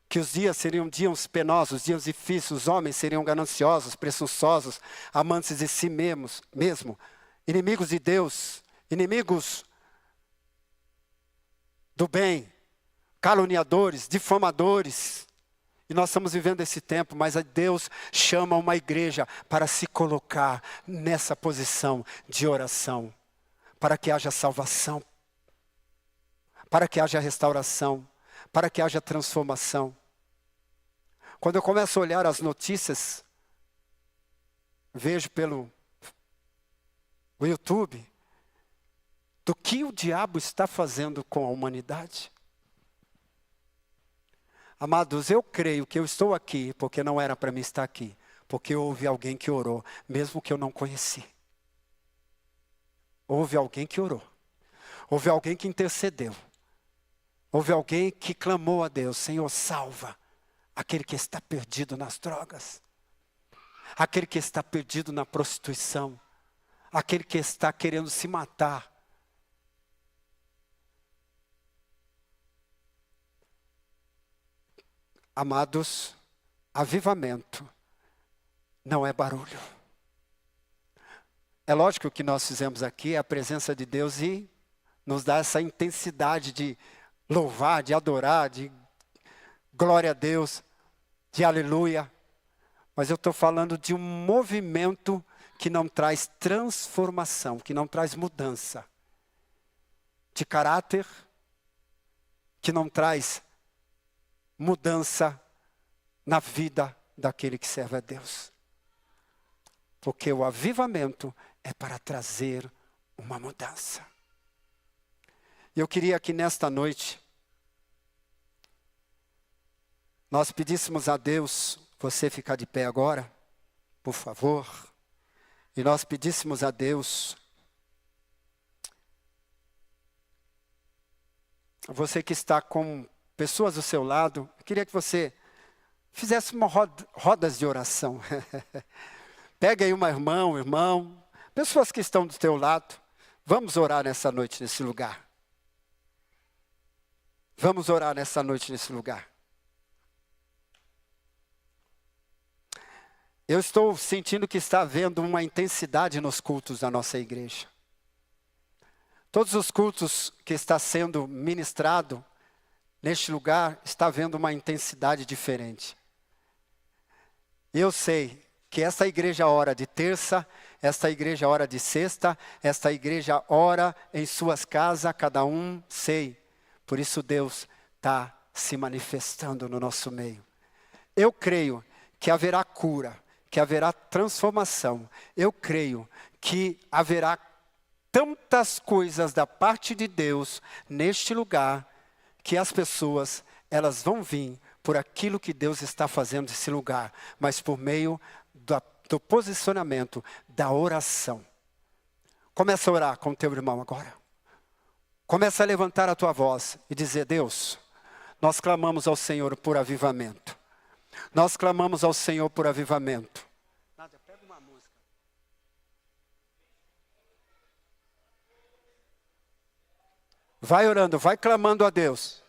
que os dias seriam dias penosos, dias difíceis, os homens seriam gananciosos, presunçosos, amantes de si mesmo, inimigos de Deus, inimigos do bem, caluniadores, difamadores. E nós estamos vivendo esse tempo, mas Deus chama uma igreja para se colocar nessa posição de oração, para que haja salvação, para que haja restauração, para que haja transformação. Quando eu começo a olhar as notícias, vejo pelo YouTube, do que o diabo está fazendo com a humanidade. Amados, eu creio que eu estou aqui, porque não era para mim estar aqui, porque houve alguém que orou, mesmo que eu não conheci. Houve alguém que orou, houve alguém que intercedeu, houve alguém que clamou a Deus, Senhor, salva aquele que está perdido nas drogas, aquele que está perdido na prostituição, aquele que está querendo se matar. Amados, avivamento não é barulho. É lógico que o que nós fizemos aqui é a presença de Deus e nos dá essa intensidade de louvar, de adorar, de glória a Deus, de aleluia. Mas eu estou falando de um movimento que não traz transformação, que não traz mudança de caráter, que não traz mudança na vida daquele que serve a Deus. Porque o avivamento é para trazer uma mudança. Eu queria que nesta noite nós pedíssemos a Deus, você ficar de pé agora, por favor, e nós pedíssemos a Deus, você que está com pessoas do seu lado, eu queria que você fizéssemos rodas de oração. Pega aí uma irmã, um irmão, pessoas que estão do teu lado. Vamos orar nessa noite nesse lugar. Vamos orar nessa noite nesse lugar. Eu estou sentindo que está havendo uma intensidade nos cultos da nossa igreja. Todos os cultos que está sendo ministrado neste lugar, está havendo uma intensidade diferente. Eu sei que essa igreja ora de terça, esta igreja ora de sexta, esta igreja ora em suas casas, cada um, sei. Por isso Deus está se manifestando no nosso meio. Eu creio que haverá cura, que haverá transformação. Eu creio que haverá tantas coisas da parte de Deus neste lugar, que as pessoas, elas vão vir por aquilo que Deus está fazendo nesse lugar, mas por meio do posicionamento, da oração. Começa a orar com o teu irmão agora. Começa a levantar a tua voz e dizer: Deus, nós clamamos ao Senhor por avivamento. Nós clamamos ao Senhor por avivamento. Nádia, pega uma música. Vai orando, vai clamando a Deus.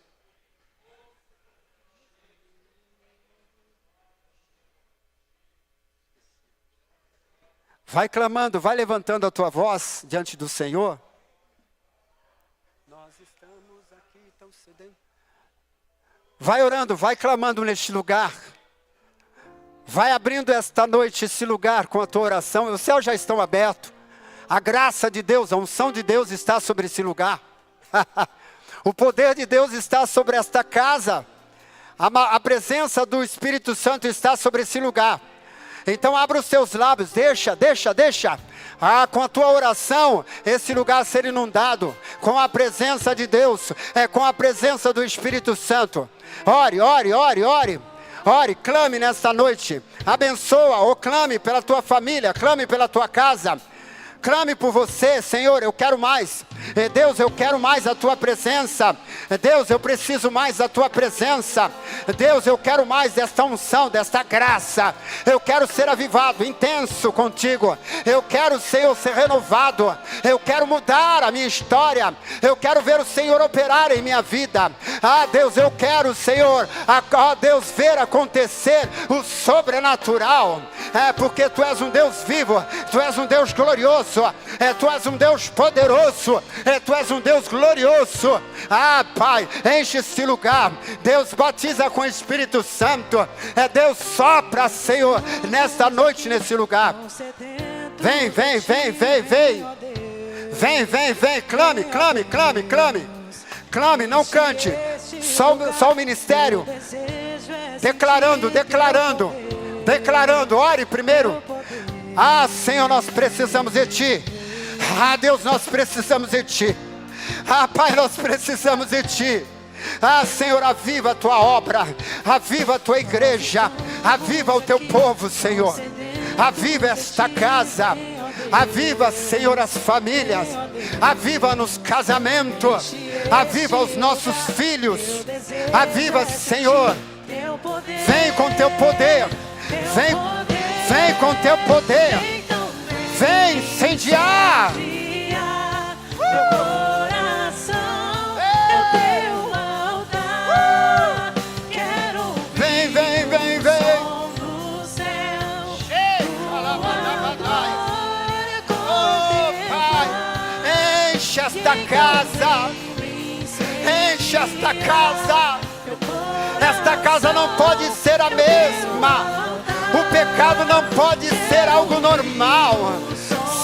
Vai clamando, vai levantando a tua voz diante do Senhor. Nós estamos aqui tão sedentos. Vai orando, vai clamando neste lugar. Vai abrindo esta noite esse lugar com a tua oração. Os céus já estão abertos. A graça de Deus, a unção de Deus está sobre esse lugar. O poder de Deus está sobre esta casa. A presença do Espírito Santo está sobre esse lugar. Então abra os teus lábios, deixa. Com a tua oração, esse lugar ser inundado com a presença de Deus, com a presença do Espírito Santo. Ore. Ore, clame nesta noite. Abençoa ou clame pela tua família, clame pela tua casa. Clame por você, Senhor, eu quero mais. Deus, eu quero mais a tua presença. Deus, eu preciso mais da tua presença. Deus, eu quero mais desta unção, desta graça. Eu quero ser avivado, intenso contigo. Eu quero, Senhor, ser renovado. Eu quero mudar a minha história. Eu quero ver o Senhor operar em minha vida. Ah, Deus, eu quero, Senhor, Deus, ver acontecer o sobrenatural. Porque Tu és um Deus vivo, Tu és um Deus glorioso. Tu és um Deus poderoso, Tu és um Deus glorioso. Ah, Pai, enche esse lugar. Deus, batiza com o Espírito Santo. Deus, sopra, Senhor, nesta noite, nesse lugar. Vem. Clame, não cante. Só o ministério. Declarando. Ore primeiro. Ah, Senhor, nós precisamos de Ti. Ah, Deus, nós precisamos de Ti. Ah, Pai, nós precisamos de Ti. Ah, Senhor, aviva a Tua obra. Aviva a Tua igreja. Aviva o Teu povo, Senhor. Aviva esta casa. Aviva, Senhor, as famílias. Aviva nos casamentos. Aviva os nossos filhos. Aviva, Senhor. Vem com Teu poder. Vem com Teu poder. Vem incendiar. Meu coração é o Teu altar. Quero Vem. som do céu. Oh, Pai, enche esta casa. Esta casa não pode ser a mesma. O pecado não pode ser algo normal.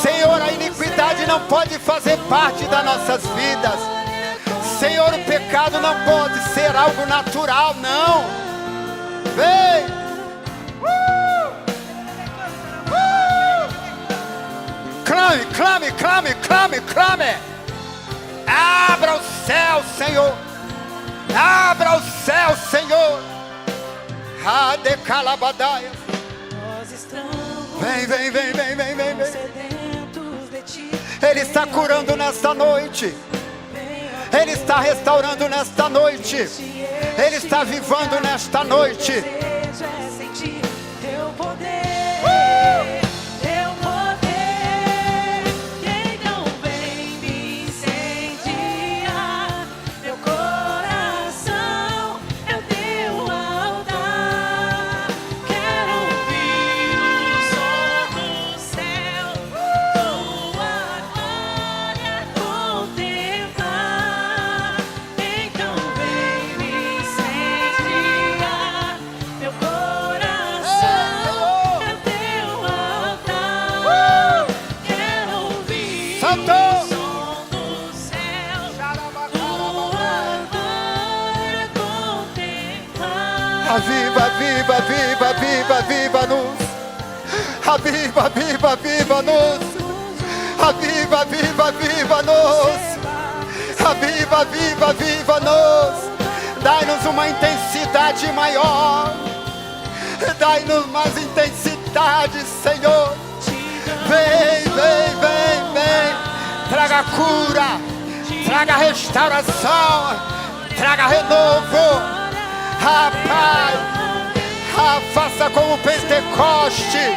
Senhor, a iniquidade não pode fazer parte das nossas vidas. Senhor, o pecado não pode ser algo natural, não. Vem. Clame. Abra o céu, Senhor. Abra o céu, Senhor. Adecalabadaia. Vem. Ele está curando nesta noite. Ele está restaurando nesta noite. Ele está avivando nesta noite. Santo. som do céu, tua glória contemplar. Aviva, aviva, aviva, aviva, aviva-nos. Aviva, aviva, aviva-nos. Aviva, aviva, aviva-nos. Aviva, aviva, aviva-nos. Dai-nos uma intensidade maior. Dai-nos mais intensidade, Senhor. Vem, vem, vem, vem. Traga cura, traga restauração, traga renovo. Rapaz, faça como o Pentecoste,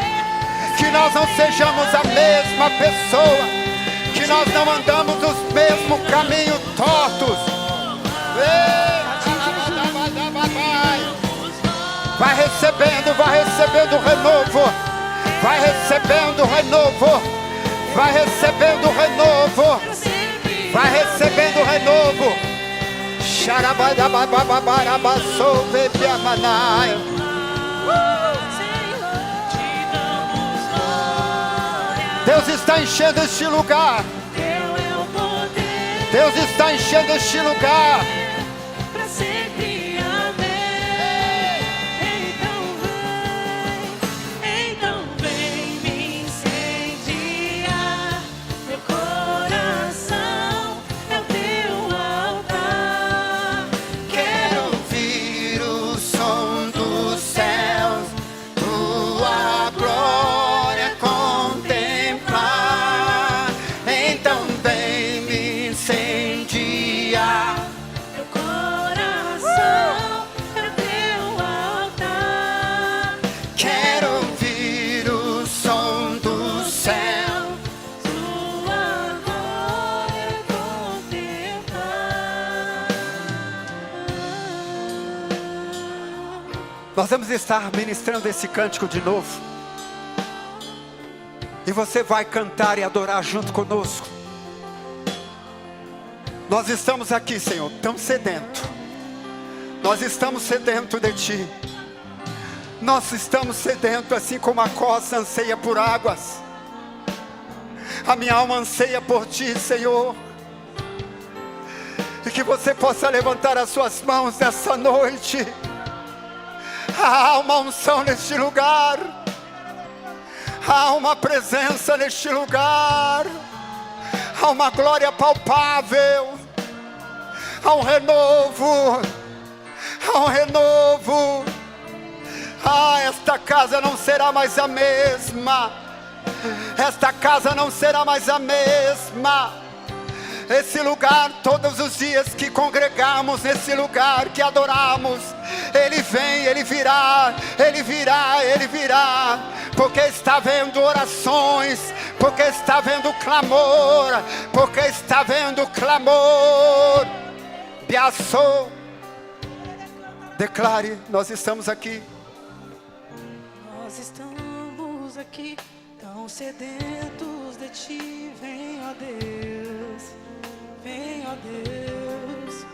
que nós não sejamos a mesma pessoa, que nós não andamos nos mesmos caminhos tortos. Vai recebendo renovo, vai recebendo renovo, vai recebendo renovo, vai recebendo renovo. Xarabadabababarabassou, bebiamanai. Deus está enchendo este lugar. Deus está enchendo este lugar. Pra sempre, amém. Então vem me incendiar. Meu coração é o teu altar. Quero ouvir o som dos céus, tua glória contemplar. Então vem me incendiar. Meu coração é o teu altar. Quero ouvir o som dos céus. Tua glória contemplar. Nós vamos estar ministrando esse cântico de novo. E você vai cantar e adorar junto conosco. Nós estamos aqui, Senhor, tão sedentos. Nós estamos sedentos de Ti. Nós estamos sedentos assim como a costa anseia por águas. A minha alma anseia por Ti, Senhor. E que você possa levantar as suas mãos nessa noite. Há uma unção neste lugar. Há uma presença neste lugar. Há uma glória palpável. Há um renovo. Há um renovo. Esta casa não será mais a mesma. Esta casa não será mais a mesma. Esse lugar, todos os dias que congregamos nesse lugar, que adoramos, Ele vem, Ele virá, Ele virá, Ele virá. Porque está vendo orações, porque está vendo clamor, porque está vendo clamor. Biaçou. Declare, nós estamos aqui. Nós estamos aqui, tão sedentos de Ti. Vem, ó Deus, vem, ó Deus.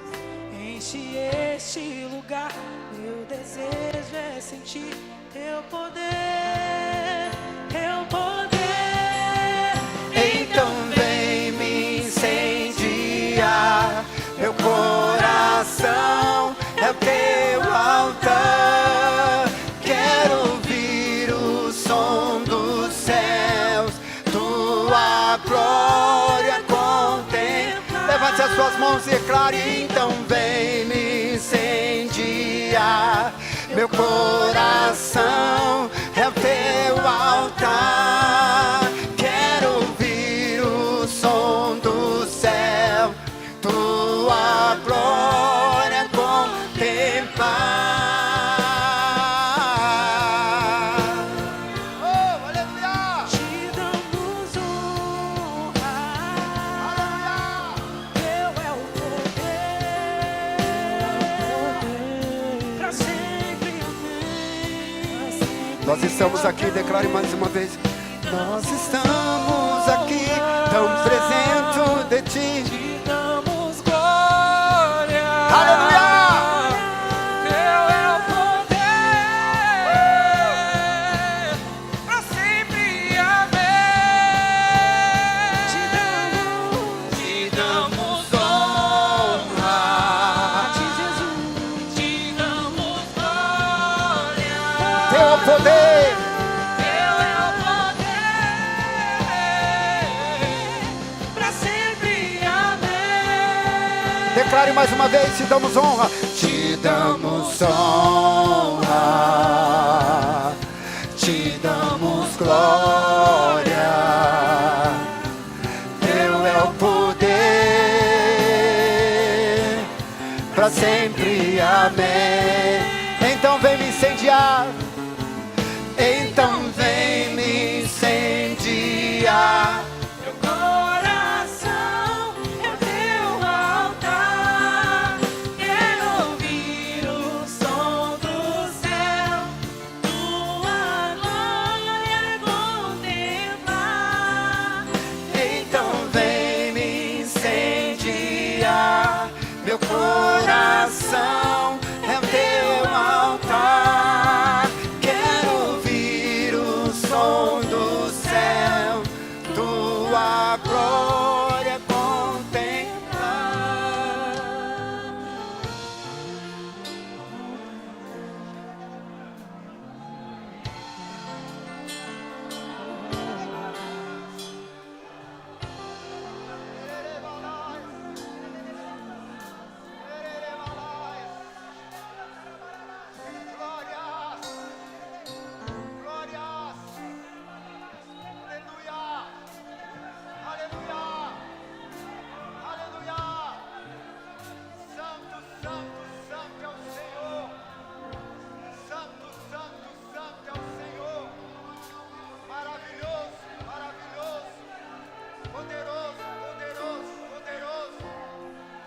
Enche este lugar. Meu desejo é sentir Teu poder, Teu poder. Então vem me incendiar. Meu coração é o Teu altar. Quero ouvir o som dos céus, Tua glória contemplar. Levante as suas mãos e declare. Então vem me incendiar. Meu coração é o Teu altar. Quero ouvir o som do céu, Tua glória contemplar. Oh, aleluia! Te damos honra. Aleluia! Teu é o poder, pra sempre, amém. Nós estamos aqui, declare mais uma vez. Nós estamos aqui, tão presentes de Ti. Te damos glória. Aleluia! Teu é o poder, pra sempre, amém. Te damos Declare mais uma vez, te damos honra. Te damos honra. Te damos glória. Teu é o poder para sempre, amém. Então vem me incendiar. Então vem me incendiar. Meu coração é teu altar. Quero ouvir o som do céu, tua glória contemplar. Então vem me incendiar. Meu coração é o teu altar. Quero ouvir o som do céu, tua glória contemplar. Glórias! Glórias! Aleluia! Aleluia! Aleluia! Santo, santo, santo é o Senhor! Santo, santo, santo é o Senhor! Maravilhoso, maravilhoso! Poderoso, poderoso, poderoso!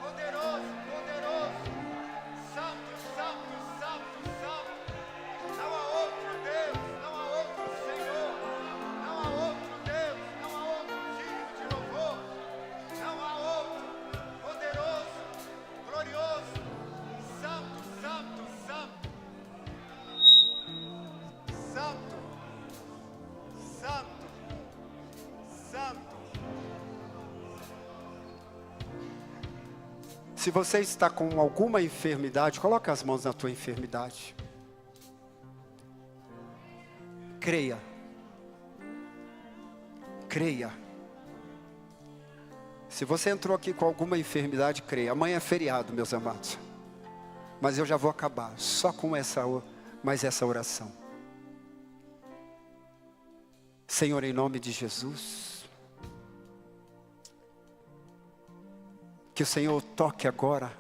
Poderoso, poderoso! Santo, santo, santo, santo! Não há outro Deus, não há outro Senhor, não há outro Deus, não há outro digno de louvor, não há outro poderoso, glorioso, santo, santo, santo, santo, santo, santo. Se você está com alguma enfermidade, coloca as mãos na tua enfermidade. Creia. Creia. Se você entrou aqui com alguma enfermidade, creia. Amanhã é feriado, meus amados. Mas eu já vou acabar só com mais essa oração. Senhor, em nome de Jesus, que o Senhor toque agora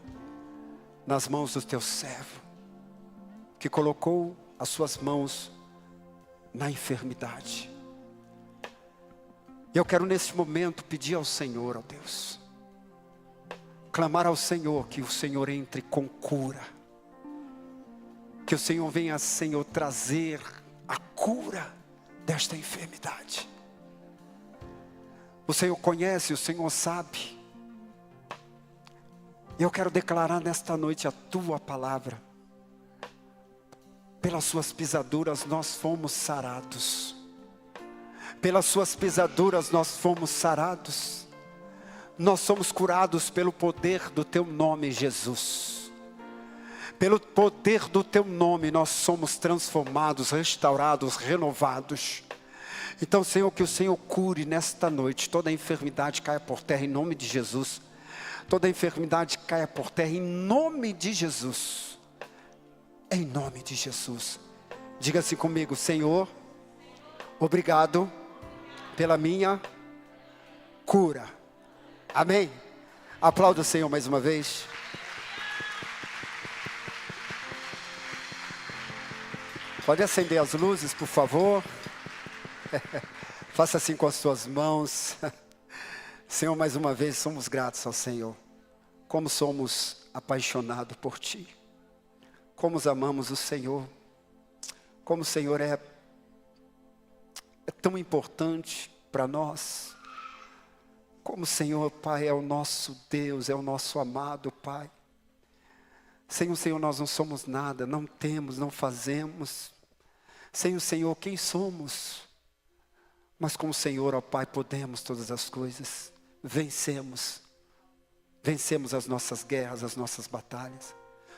nas mãos do teu servo, que colocou as suas mãos na enfermidade. Eu quero nesse momento pedir ao Senhor, ó Deus, clamar ao Senhor que o Senhor entre com cura, que o Senhor venha, Senhor, trazer a cura desta enfermidade. O Senhor conhece, o Senhor sabe. Eu quero declarar nesta noite a tua palavra. Pelas suas pisaduras nós fomos sarados. Pelas suas pisaduras nós fomos sarados. Nós somos curados pelo poder do teu nome, Jesus. Pelo poder do teu nome nós somos transformados, restaurados, renovados. Então, Senhor, que o Senhor cure nesta noite. Toda enfermidade caia por terra em nome de Jesus. Toda enfermidade caia por terra em nome de Jesus. Em nome de Jesus. Diga-se comigo, Senhor, obrigado pela minha cura. Amém? Aplauda o Senhor mais uma vez. Pode acender as luzes, por favor. Faça assim com as suas mãos. Senhor, mais uma vez somos gratos ao Senhor. Como somos apaixonados por Ti. Como amamos o Senhor. Como o Senhor é tão importante para nós. Como o Senhor, Pai, é o nosso Deus, é o nosso amado Pai. Sem o Senhor nós não somos nada, não temos, não fazemos. Sem o Senhor, quem somos? Mas com o Senhor, ó Pai, podemos todas as coisas. Vencemos as nossas guerras, as nossas batalhas.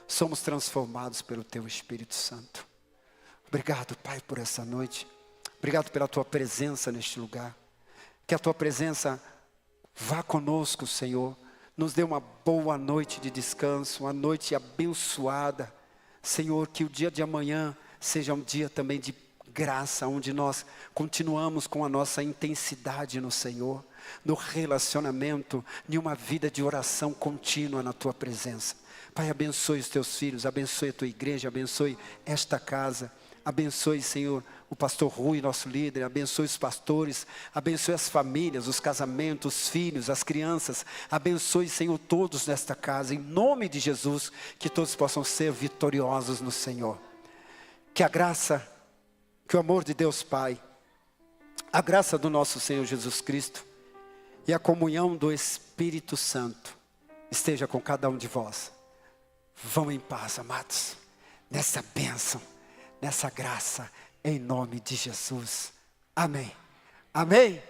Somos transformados pelo Teu Espírito Santo. Obrigado, Pai, por essa noite. Obrigado pela Tua presença neste lugar. Que a Tua presença vá conosco, Senhor, Nos dê uma boa noite de descanso, uma noite abençoada. Senhor, que o dia de amanhã seja um dia também de graça, onde nós continuamos com a nossa intensidade no Senhor, no relacionamento, em uma vida de oração contínua na Tua presença. Pai, abençoe os Teus filhos, abençoe a Tua igreja, abençoe esta casa. Abençoe, Senhor, o pastor Rui, nosso líder, abençoe os pastores, abençoe as famílias, os casamentos, os filhos, as crianças, abençoe, Senhor, todos nesta casa, em nome de Jesus, que todos possam ser vitoriosos no Senhor. Que a graça, que o amor de Deus Pai, a graça do nosso Senhor Jesus Cristo e a comunhão do Espírito Santo esteja com cada um de vós. Vão em paz, amados, nessa bênção, nessa graça, em nome de Jesus. Amém. Amém.